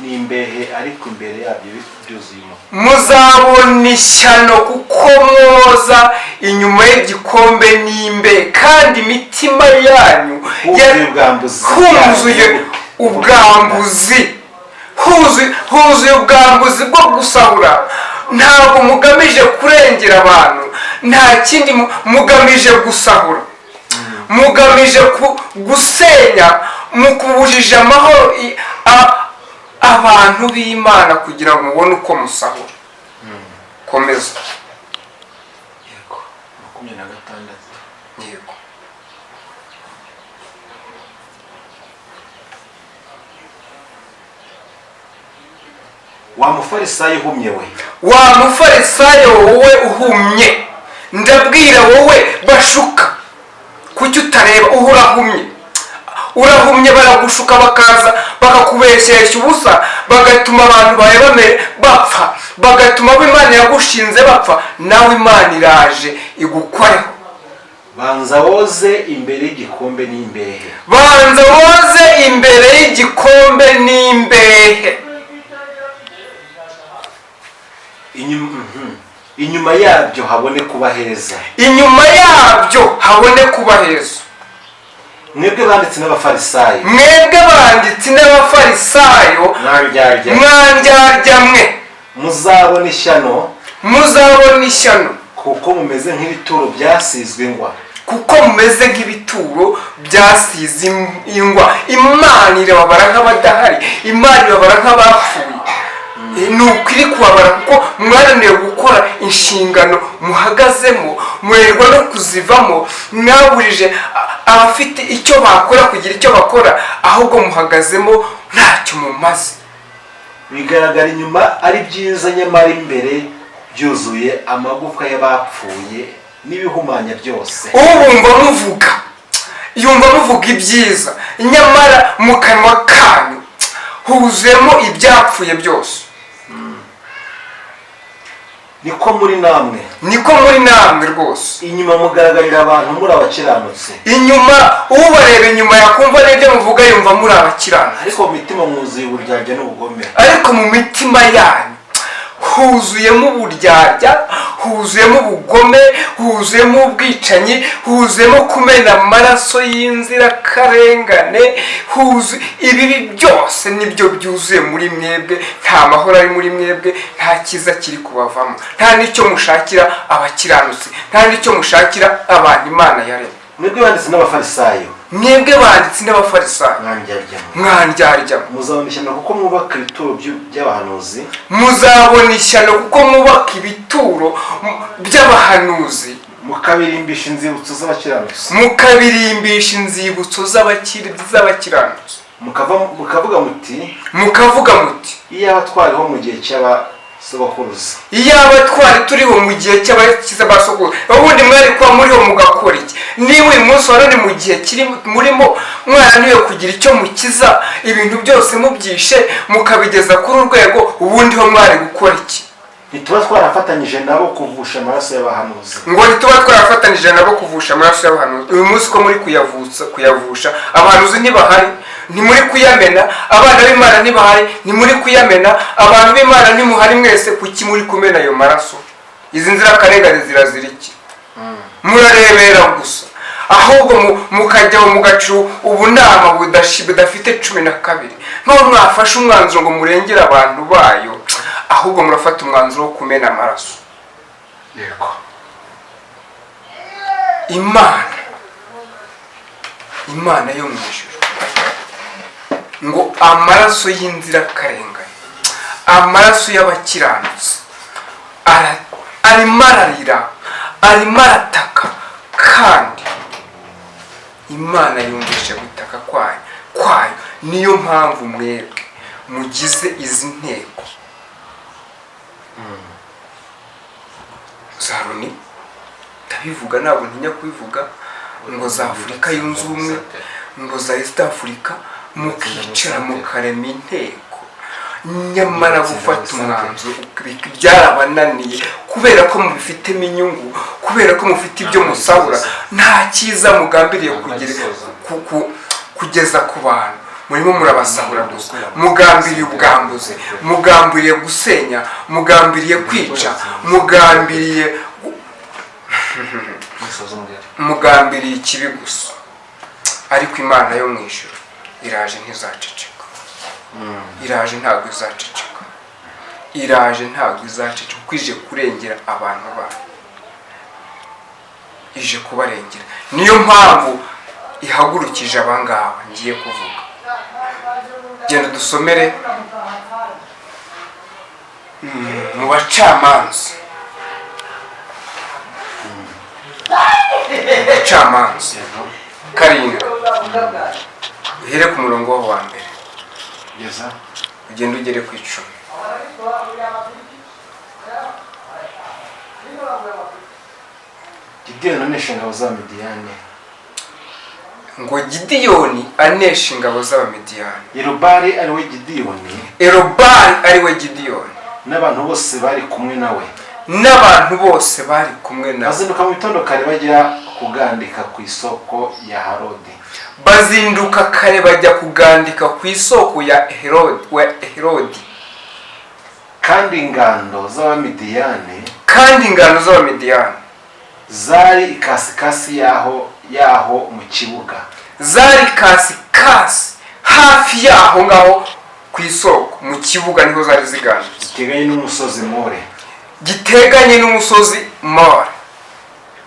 n'imbehe, ariko imbere yabyo byuzuyemo. muzabona ishyano kuko mwoza inyuma y'igikombe n'imbehe, kandi imitima yanyu huzuye ubwambuzi, huzuye ubwambuzi bwo gusahura. ntabwo mugamije kurengera abantu, nta kindi mugamije gusahura, mugamije gusenya, mukubujije amahoro abantu b'Imana kugira ngo mubone uko musahura. komeza. Yego. 26. Yego. wa mufarisayo uhumye we, wa mufarisayo wowe uhumye, ndabwira wowe bashuka, kuki utareba? urahumye, baragushuka bakaza bakakubeshyeshya ubusa, bagatuma abantu bawe bapfa, bagatuma abo Imana yagushinze bapfa, nawe Imana iraje igukoreho. banza woze imbere y'igikombe n'imbehe. banza woze imbere y'igikombe n'imbehe. inyuma yabyo habone kuba heza. inyuma yabyo habone kuba heza. mwebwe banditsi n'abafarisayo, mwandyarya mwe, muzabona ishyano kuko mumeze nk'ibituro byasizwe ingwa. Imana irababara nk'abadahari, Imana irababara nk'abapfuye. ni ukuri kubabara kuko mwananiwe gukora inshingano muhagazemo, murerwa no kuzivamo, mwaburije abafite icyo bakora kugira icyo bakora, ahubwo muhagazemo ntacyo mumaze. bigaragara inyuma ari byiza, nyamara imbere byuzuye amagufwa y'abapfuye n'ibihumanya byose. yumva muvuga ibyiza, nyamara mu kanwa kanyu huzuyemo ibyapfuye byose. niko muri namwe rwose. inyuma mugaragarira abantu muri abakiranutse, inyuma ubareba inyuma yakumva n'ibyo muvuga yumva muri abakiranutse, ariko mu mitima mwuzuye uburyarya n'ubugome. ariko mu mitima yanyu huzuyemo uburyarya, huzuyemo ubugome, huzuyemo ubwicanyi, huzuyemo kumena amaraso y'inzirakarengane, ibibi byose nibyo byuzuye muri mwebwe. nta mahoro ari muri mwebwe, nta cyiza kiri kubavamo, nta n'icyo mushakira abakiranutsi, nta n'icyo mushakira abantu Imana yaremye. mwebwe banditsi n'abafarisayo, mwandyarya, muzabona ishyano kuko mwubaka ibituro by'abahanuzi, mukabirimbisha inzibutso z'abakiranutsi, mukavuga muti iyaba twariho mu gihe cy'abasogokuruza. iyaba twari turiho mu gihe cy'abasogokuruza, ubundi mwari kuba muriho mugakora iki? niba uyu munsi warone mu gihe kiri murimo mwaraniwe kugira icyo mukiza, ibintu byose mubyishe mukabigeza kuri urwego, ubundi ho mwari gukora iki? ntituba twarafatanyije nabo kuvusha amaraso y'abahanuzi. uyu munsi ko muri kuyavusha, abahanuzi ntibahari, ntimuri kuyamena, abana b'Imana ntibahari, ntimuri kuyamena, abantu b'Imana ntimuhari, mwese kuki muri kumena ayo maraso? izi nzirakarengane zirazira iki? murarebera gusa, ahubwo mukajyaho mugaca ubunama budafite 12. nkaho mwafashe umwanzuro ngo murengere abantu bayo, ahubwo murafata umwanzuro wo kumena amaraso. yego. Imana yo mu ijuru ngo amaraso y'inzirakarengane, amaraso y'abakiranutsi arimo ararira, arimo arataka, kandi imana yumvishe gutaka kwayo. Niyo mpamvu mwebwe mugize izi nteko za Loni, ndabivuga ntabwo ntinya kubivuga, ngo za Afurika yunze ubumwe, ngo za East Africa, mukicara mukarema inteko, nyamara gufata umwanzuro byarabananiye kubera ko mubifitemo inyungu, kubera ko mufite ibyo musahura. Nta cyiza mugambiriye kugeza ku bantu, murimo murabasahura gusa. Mugambiriye ubwambuzi, mugambiriye gusenya, mugambiriye kwica, mugambiriye ikibi gusa. Ariko Imana yo mu ijuru iraje ntizaceceka, iraje ntabwo izaceceka, iraje ntabwo izaceceka, kuko ije kurengera abantu bayo, ije kubarengera. Niyo mpamvu ihagurukije abangaba ngiye kuvuga. Genda dusomere mu Bacamanza, Bacamanza 7, uhere ku murongo wa mbere ugenda ugere ku 10. Gideyoni anesha ingabo z'Abamidiyani. Ngo Gideyoni anesha ingabo z'Abamidiyani. Yerubali ariwe Gideyoni. Yerubali ariwe Gideyoni. N'abantu bose bari kumwe nawe. N'abantu bose bari kumwe nawe. Bazinduka mu gitondo kare bajya kugandika ku isoko ya Herodi. Bazinduka kare bajya kugandika ku isoko ya Herodi. Kandi ingando z'Abamidiyani. Zari ikasikasi yaho mu kibuga. Zari kasikasi hafi yaho ngaho ku isoko mu kibuga niho zari ziganje. Giteganye n'umusozi More. Giteganye n'umusozi More.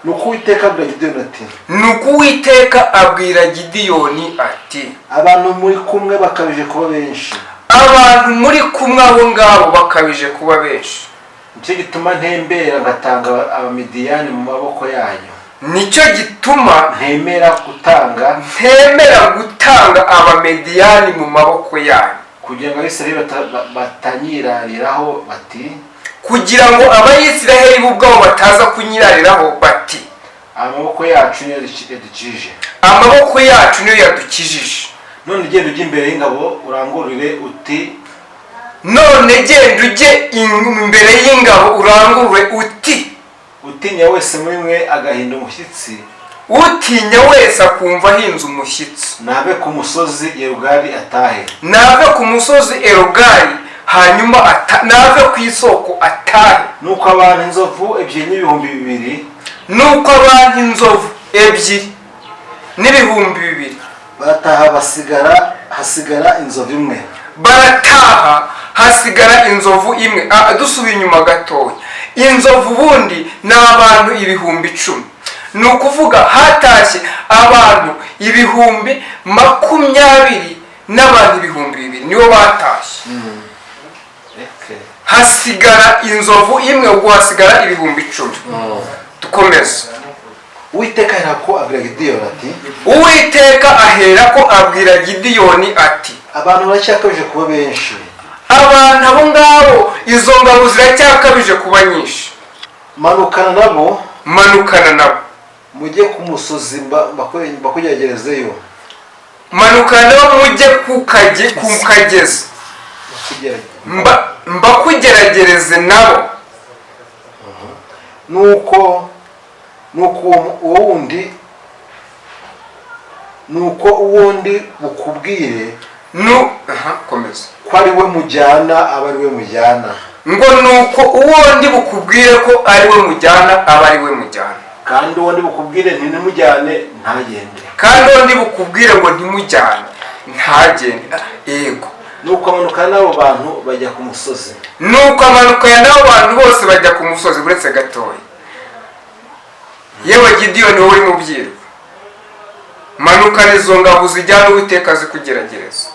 Nuko Uwiteka abwira Gideyoni ati. Nuko Uwiteka abwira Gideyoni ati. Abantu muri kumwe bakabije kuba benshi. Abantu muri kumwe aho ngabo bakabije kuba benshi. Nicyo gituma ntembera ngatanga Abamidiyani mu maboko yanyu. Nicyo gituma ntemera gutanga Abamidiyani mu maboko yanyu, kugira ngo Abisirayeli batanyirariraho bati. Kugira ngo Abayisiraheli ubwabo bataza kunyirariraho bati. Amaboko yacu niyo yadukijije. Amaboko yacu niyo yadukijije. None genda ujye imbere y'ingabo urangurure uti. None genda ujye imbere y'ingabo urangurure uti. Utinya wese muri mwe agahinda umushyitsi. Utinya wese akumva ahinze umushyitsi. Nave ku musozi Yerugari atahe. Nave ku musozi Yerugari hanyuma nave ku isoko atahe. Nuko abantu inzovu 2,200. Nuko abantu inzovu 2,200 barataha hasigara inzovu imwe. Barataha hasigara inzovu imwe. Dusubiye inyuma gatoya, inzovu bundi n'abantu 10,000. Nukuvuga hatashye abantu 20,000 n'abantu 2,000 nibo batashye. Hasigara inzovu imwe, ubwo hasigara 10,000. Dukomeze. Uwiteka aherako abwira Gideyoni ati. Uwiteka aherako abwira Gideyoni ati. Abantu baracyakabije kuba benshi. Abantu abo ngabo izo ngabo ziracyakabije kuba nyinshi. Manukana nabo. Mujye ku musozi bakugeragerezeyo. Manukana nabo mujye kukageza. Mbakugeragereze nabo. Nuko uwundi bukubwire. Komeza. Ko ari we mujyana aba ari we mujyana. Ngo nuko uwundi bukubwire ko ari we mujyana aba ari we mujyana. Kandi uwundi bukubwire ntimujyane ntagende. Kandi uwundi bukubwire ngo ntimujyane ntagende. Yego. Nuko amanukana n'abo bantu bajya ku musozi. Nuko amanukana n'abo bantu bose bajya ku musozi buretse gatoya. Yewe Gideyoni wowe uri mu byiru. Manukana izo ngabo zijyana Uwiteka zikugeragereza.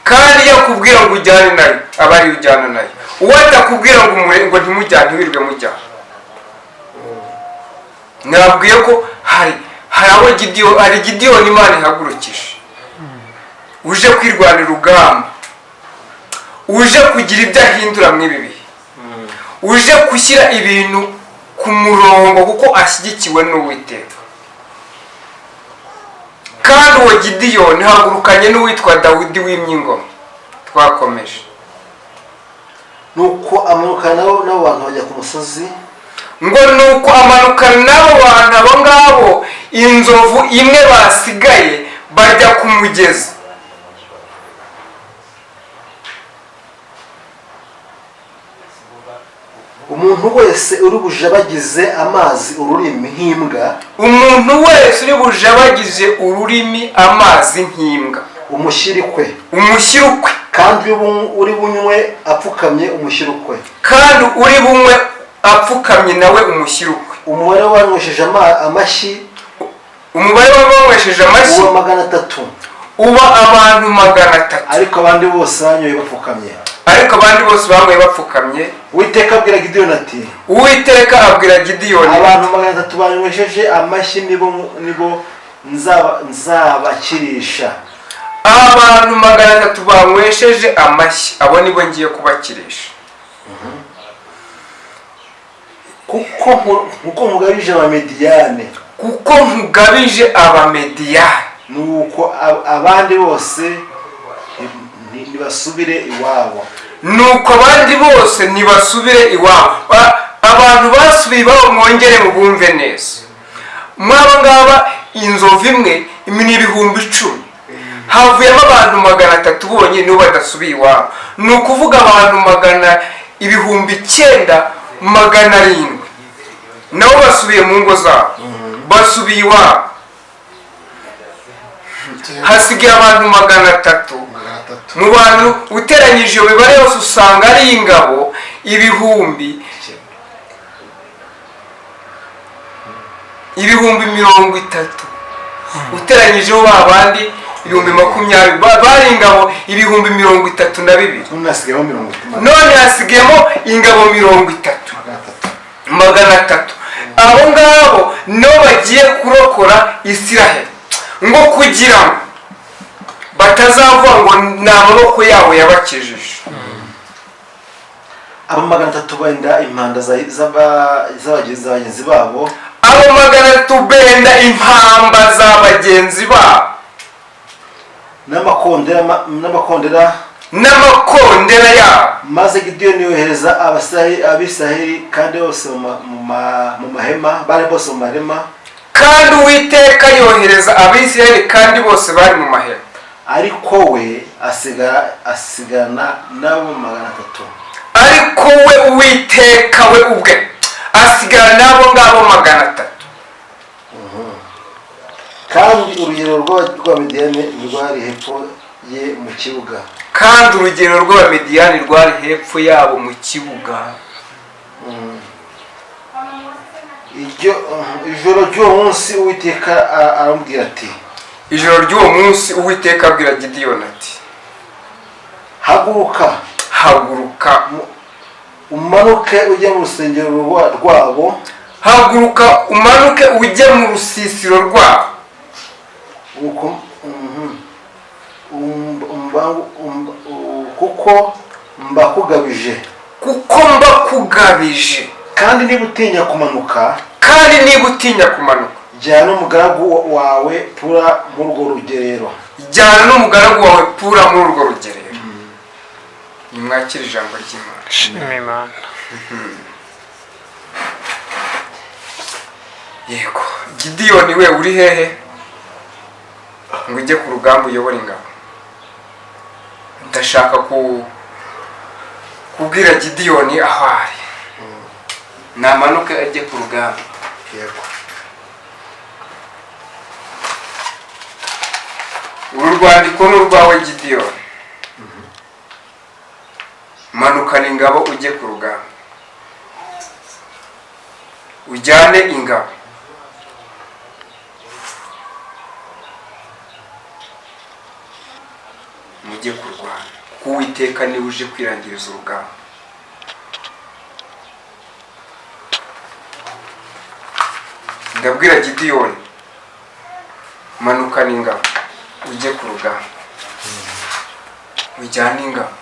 Kandi yakubwira ngo ujyane nayo aba ari ujyana nayo. Uwatakubwira ngo ntimujyane ntiwirwe mujyana. Nabwiye ko hari Gidiyoni Imana ihagurukije uje kwirwanira urugamba, uje kugira ibyo ahindura mw'ibi bihe, uje gushyira ibintu ku murongo kuko ashyigikiwe n'Uwiteka. Kandi uwo Gidiyoni hagurukanye n'uwitwa Dawidi wimye ingoma. Twakomeje. nuko amanukana n'abo bantu bajya ku musozi, ngo nuko amanukana n'abo bantu abo ngabo inzovu imwe basigaye bajya ku mugezi. umuntu wese uri bujabagize amazi ururimi nk'imbwa, Umuntu wese uri bujabagize ururimi amazi nk'imbwa umushyirikwe, umushyirukwe. kandi uri bunywe apfukamye umushyirukwe. Kandi uri bunywe apfukamye nawe umushyirukwe. umubare wanywesheje amashyi Umubare w'abanywesheje amashyi uba 300, uba abantu 300. ariko abandi bose banyoye bapfukamye. Banyweye bapfukamye. Uwiteka abwira Gidiyoni ati, Uwiteka abwira Gidiyoni, abantu 300 banywesheje amashyi nibo nzabakirisha. abantu 300 banywesheje amashyi, abo nibo ngiye kubakirisha. kuko nkugabije abamediyane, nuko abandi bose ntibasubire iwabo. Abantu basubiye iwabo mwongere mubumve neza. Mwaba ngaba inzovu imwe n'ibihumbi 10 havuyemo abantu 300 bonyine nibo badasubiye iwabo. Ni ukuvuga abantu 9,700 nabo basubiye mu ngo zabo, basubiye iwabo. Hasigaye abantu 300. Mu bantu uteranyije iyo mibare yose usanga ari ingabo ibihumbi 30. Uteranyijeho babandi 20,000 bari ingabo 32,000. None hasigayemo ingabo 300. Abo ngabo no bagiye kurokora Isiraheli, ngo kugira ngo batazavuga ngo ni amaboko yabo yabakijije. abo 300 benda impanda z'abagenzi babo, abo 300 benda impamba z'abagenzi babo n'amakondera yabo. maze Gidiyoni yohereza abisiraheli kandi bose mu mahema, bari bose mu mahema. Kandi Uwiteka yohereza Abisirayeli kandi bose bari mu mahema, ariko we asigana n'abo 300. ariko we Uwiteka we ubwe asigana n'abo ngabo 300. kandi urugero rw'Abamediyani rwari hepfo ye mu kibuga. Kandi urugero rw'Abamediyani rwari hepfo yabo mu kibuga. Ijoro ry'uwo munsi Uwiteka aramubwira ati, Ijoro ry'uwo munsi Uwiteka abwira Gidiyoni ati, haguruka umanuke ujye mu rusengero rwabo. Haguruka umanuke ujye mu rusisiro rwabo. kuko mbakugabije. kandi niba utinya kumanuka, jyana n'umugaragu wawe Pura muri urwo rugerero. Nimwakire ijambo ry'Imana. Yego, Gidiyoni we uri hehe ngo ujye ku rugamba uyobora ingabo? Ndashaka kubwira Gidiyoni aho ari, namanuke ajye ku rugamba. Yego, uru rwandiko ni urwawe Gidiyoni. Manukana ingabo ujye ku rugamba, ujyane ingabo. Mujye kurwana kuko Uwiteka niwe uje kwirangiriza urugamba. Ndabwira Gidiyoni manukana ingabo ujye ku rugamba ujyane ingabo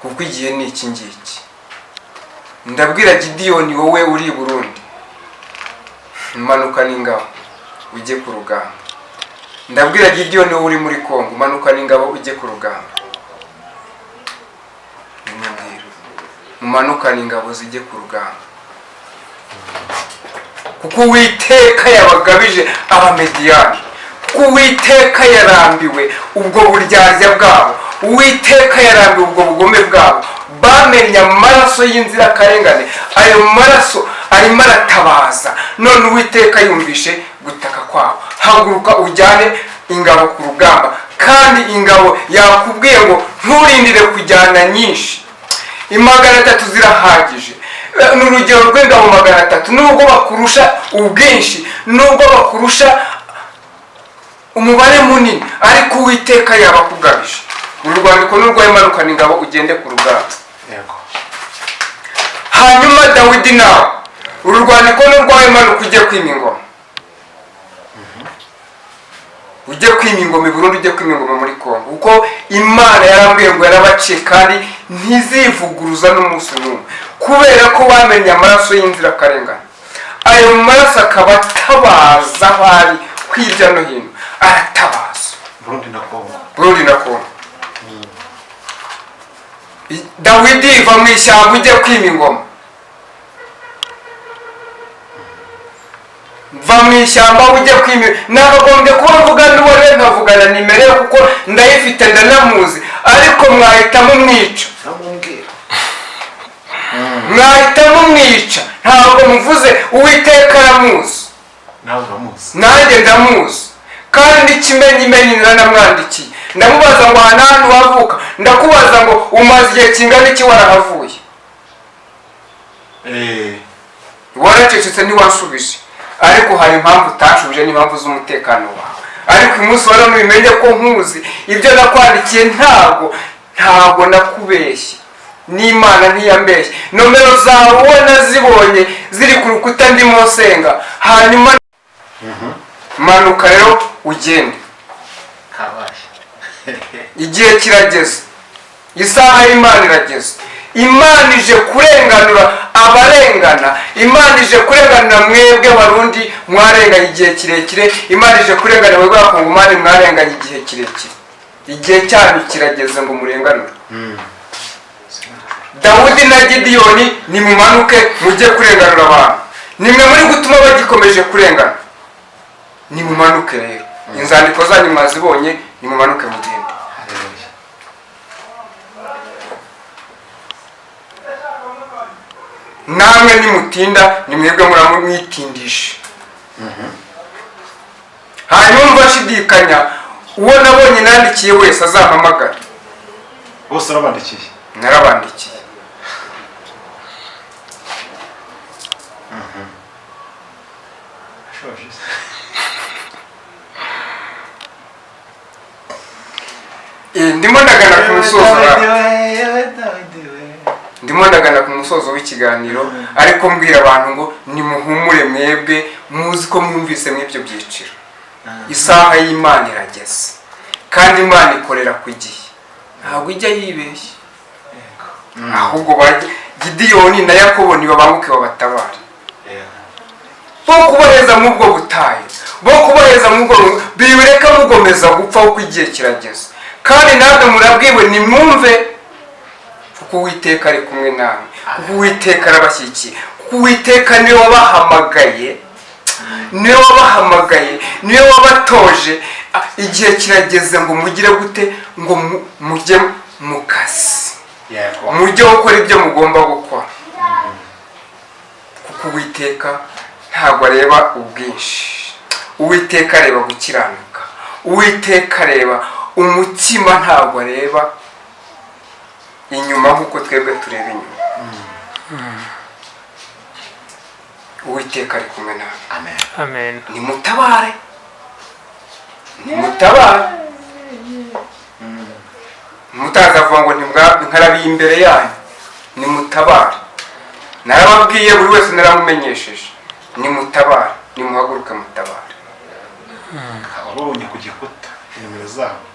kuko igihe ni iki ngiki. Ndabwira Gideyoni wowe uri i Burundi manukana ingabo ujye ku rugamba. Ndabwira Gideyoni wowe uri muri Kongo manukana ingabo ujye ku rugamba. Mumanukana ingabo zijye ku rugamba kuko Uwiteka yabagabije abamediyani, kuko Uwiteka yarambiwe ubwo buryarya bwabo, Uwiteka yarambiwe ubwo bugome bwabo. Bamenye amaraso y'inzirakarengane, ayo maraso arimo aratabaza. None Uwiteka yumvishe gutaka kwabo. Haguruka ujyane ingabo ku rugamba, kandi ingabo yakubwiye ngo nturindire kujyana nyinshi, 300 zirahagije. N'urugero rw'ingabo 300 nubwo bakurusha ubwinshi, nubwo bakurusha umubare munini, ariko Uwiteka yabakugabije. Urwandiko n'urwayimanukana ingabo ugende ku rugamba. Hanyuma Dawidi nawe urwandiko n'urwayimanuka ujye kwima ingoma. Ujye kwima ingoma i Burundi, ujye kwima ingoma muri Kongo, kuko Imana yarambwiye ngo yarabaciye kandi ntizivuguruza n'umunsi n'umwe, kubera ko bamenye amaraso y'inzirakarengane. Ayo maraso akaba atabaza aho ari hirya no hino, aratabaza Burundi na Kongo. Dawidi va mu ishyamba ujye kwima ingoma. Va mu ishyamba ujye kwima. Nagagombye kuba mvuga n'uwari nkavugana nimero kuko ndayifite ndanamuzi, ariko mwahitamo mwica. Mwahitamo mwica, ntabwo muvuze Uwiteka aramuzi. Nanjye ndamuzi kandi n'ikimenyimenyi naramwandikiye. Ndamubaza ngo ahantu wavuka, ndakubaza ngo umaze igihe kingana iki warahavuye. Waracecetse ntiwasubije, ariko hari impamvu utashubije, n'impamvu z'umutekano wawe. Ariko uyu munsi waramubimenye ko nkuzi, ibyo nakwandikiye ntabwo nakubeshye, n'Imana ntiyambeshye. Nomero zawe uwo nazibonye ziri ku rukuta ndimo nsenga. Hanyuma manuka rero ugende. Igihe kirageze, isaha y'Imana irageze. Imana ije kurenganura abarengana, Imana ije kurenganura mwebwe Barundi mwarenganye igihe kirekire, Imana ije kurenganura mwebwe Abakongomani mwarenganye igihe kirekire. Igihe cyanyu kirageze ngo murenganure. Dawudi na Gideyoni nimumanuke mujye kurenganura abantu. Nimwe muri gutuma bagikomeje kurengana. Nimumanuke rero. Inzandiko zanyu mwazibonye, nimumanuke mugende. Namwe nimutinda nimwebwe muramwitindisha. Hanyuma mbashidikanya uwo nabonye nandikiye wese azampamagara. Bose arabandikiye. Narabandikiye. Ndimo ndagana ku musozo w'ikiganiro, ariko mbwira abantu ngo nimuhumure mwebwe muzi ko mwumvise mw'ibyo byiciro. Isaha y'Imana irageze, kandi Imana ikorera ku gihe, ntabwo ijya yibeshya. Ahubwo Gideyoni na Yakobo nibabanguke babatabare, bo kubaheza mu bwo butayu, bo kubaheza mu bwo bireka mugomeza gupfa uko igihe kirageze. Kandi namwe murabwiwe nimwumve, kuko Uwiteka ari kumwe namwe, kuko Uwiteka arabashyigikiye, kuko Uwiteka niwe wabahamagaye, niwe wabatoje. Igihe kirageze ngo mugire gute, ngo mujye mu kazi, mujye gukora ibyo mugomba gukora, kuko Uwiteka ntabwo areba ubwinshi, Uwiteka areba gukiranuka, Uwiteka areba umutima, ntabwo areba inyuma nk'uko twebwe tureba inyuma. Uwiteka ari kumwe nawe. Amen. Nimutabare. Mutazavuga ngo nkarabiye imbere yanyu. Nimutabare. Narababwiye buri wese naramumenyesheje. Nimutabare, nimuhaguruke mutabare. babonye ku gikuta nimero zabo.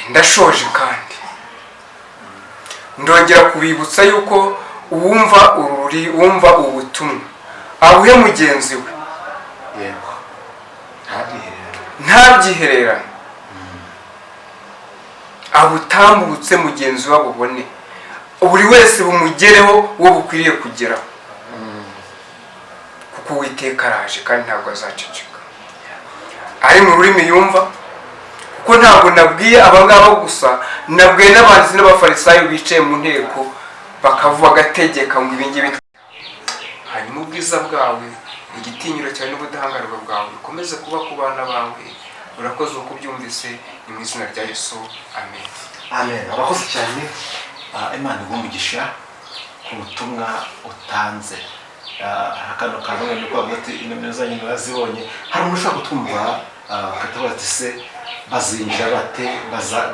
ndashoje kandi ndongera kubibutsa yuko wumva ubutumwa abuhe mugenzi we Yego. ntabyihererane abutambutse mugenzi we abubone buri wese bumugereho uwo bukwiriye kugeraho kuko Uwiteka araje kandi ntabwo azaceceka ari mu rurimi yumva kuko ntabwo nabwiye abangaba gusa nabwiye n'abanditsi n'abafarisayo bicaye mu nteko bakavuga agategeka ngo ibingibi hanyuma ubwiza bwawe igitinyiro cyawe n'ubudahangarwa bwawe bikomeze kuba ku bana bawe urakoze uko ubyumvise ni mu izina rya Yesu amen. Amen. Abakoze cyane Imana igumugisha ku butumwa utanze. Hakano kanone nuko bagati inomero zanyu bazibonye hari umuntu ushaka kutumva katavuga ati se bazinjira bate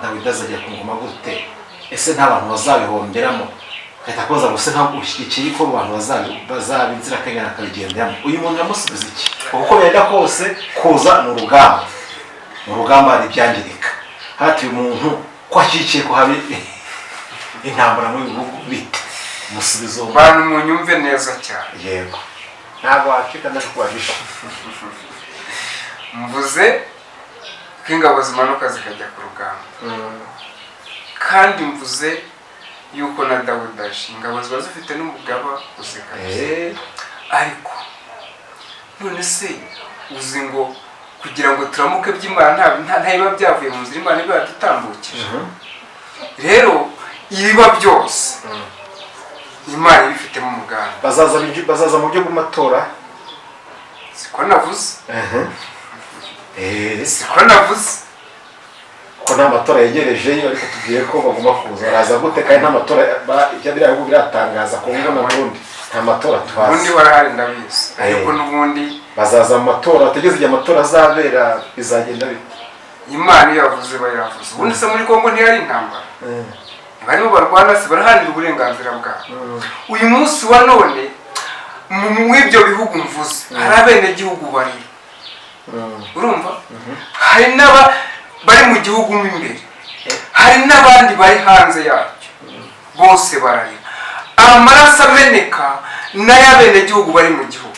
Dawidi azajya ku ngoma gute ese nta bantu bazabihomberamo kata koza gusa nta ushyigikiye ko abantu bazabinzira kagana kabigenderamo uyu muntu yamusubiza iki kuko yenda kose kuza mu rugamba ari byangirika hati uyu muntu kwashyigikiye ko habi intambara mu bihugu bite musubizo bantu munyumve neza cyane. Yego ntabwo wacika ndakubajisha mvuze ko ingabo zimanuka zikajya ku rugamba kandi mvuze yuko na Dawudi aje ingabo ziba zifite n'umugaba uzikaje ariko none se uzi ngo kugira ngo turamuke by'Imana ntabiba byavuye mu nzira Imana iba yadutambukije rero ibiba byose Imana ibifitemo umugambi bazaza mu byo gumatora siko navuze siko navuze ko nta matora yegereje ariko tugiye ko bagomba kuza araza gute kandi nta matora ibyo biriho biratangaza ko ngo n'ubundi nta matora twaza ubundi warahari ndabizi ariko n'ubundi bazaza mu matora ategeze igihe amatora azabera bizagenda bite Imana iyo yavuze bayiravuze ubundi se muri Kongo ntiyari intambara barimo barwana se barahanira uburenganzira bwabo uyu munsi wa none mu ibyo bihugu mvuze hari abenegihugu bari urumva hari bari mu gihugu mo imbere hari n'abandi bari hanze yacyo bose bararira amaraso ameneka n'ay'abenegihugu bari mu gihugu.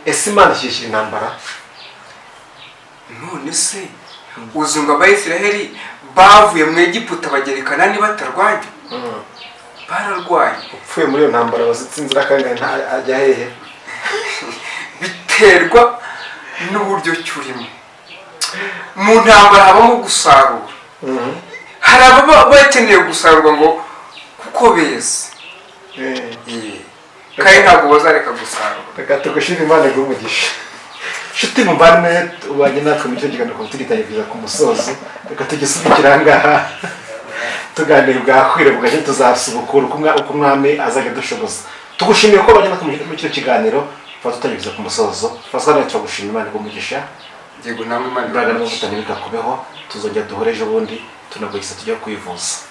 Ese Imana ishyishyira intambara none se uzi ngo Abayisiraheli bavuye mu Egiputa bagerekana niba batarwanye bararwanye upfuye muri iyo ntambara bazitsinzira kandi ajya hehe biterwa n'uburyo cyurimo mu ntambara habamo gusarura hari ababa bakeneye gusarurwa ngo kuko beze kandi ntabwo bazareka gusarura. Reka tugushime Imana igumugisha nshuti muvane ubanye natwe mu cyo kiganiro tugitangiza ku musozo reka tugisubikira ngaha tuganira bwakwire bugashye tuzasubukura uko umwami azaga dushoboza tugushimiye ko banye natwe mu cyo kiganiro fa tutangiza ku musozo fasana cyo gushima Imana igumugisha yego namwe Imana imbaraga n'ubutane bikakubeho tuzongera duhoreje ubundi tunagwisa tujya kwivuza.